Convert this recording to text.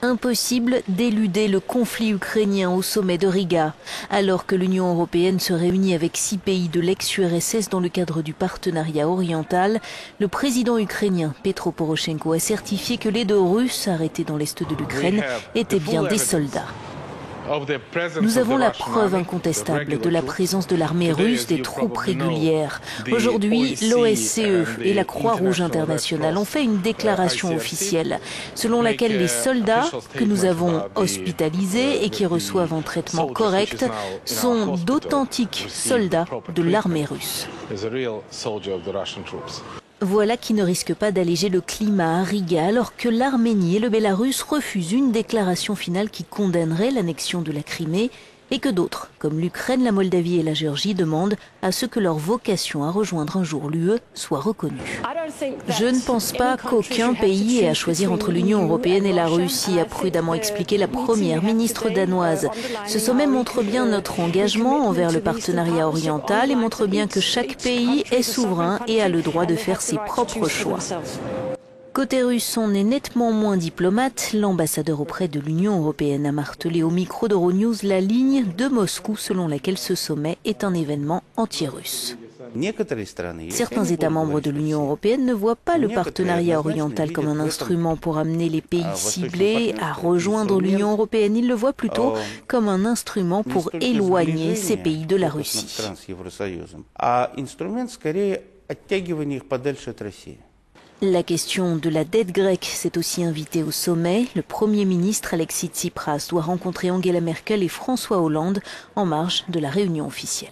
Impossible d'éluder le conflit ukrainien au sommet de Riga. Alors que l'Union européenne se réunit avec 6 pays de l'ex-URSS dans le cadre du partenariat oriental, le président ukrainien Petro Poroshenko a certifié que les 2 Russes arrêtés dans l'est de l'Ukraine étaient bien des soldats. Nous avons la preuve incontestable de la présence de l'armée russe des troupes régulières. Aujourd'hui, l'OSCE et la Croix-Rouge internationale ont fait une déclaration officielle selon laquelle les soldats que nous avons hospitalisés et qui reçoivent un traitement correct sont d'authentiques soldats de l'armée russe. Voilà qui ne risque pas d'alléger le climat à Riga alors que l'Arménie et le Bélarus refusent une déclaration finale qui condamnerait l'annexion de la Crimée et que d'autres, comme l'Ukraine, la Moldavie et la Géorgie, demandent à ce que leur vocation à rejoindre un jour l'UE soit reconnue. Je ne pense pas qu'aucun pays ait à choisir entre l'Union européenne et la Russie, a prudemment expliqué la première ministre danoise. Ce sommet montre bien notre engagement envers le partenariat oriental et montre bien que chaque pays est souverain et a le droit de faire ses propres choix. Côté russe, on est nettement moins diplomate. L'ambassadeur auprès de l'Union européenne a martelé au micro d'Euronews la ligne de Moscou selon laquelle ce sommet est un événement anti-russe. Certains États membres de l'Union européenne ne voient pas le partenariat oriental comme un instrument pour amener les pays ciblés à rejoindre l'Union européenne. Ils le voient plutôt comme un instrument pour éloigner ces pays de la Russie. La question de la dette grecque s'est aussi invitée au sommet. Le Premier ministre Alexis Tsipras doit rencontrer Angela Merkel et François Hollande en marge de la réunion officielle.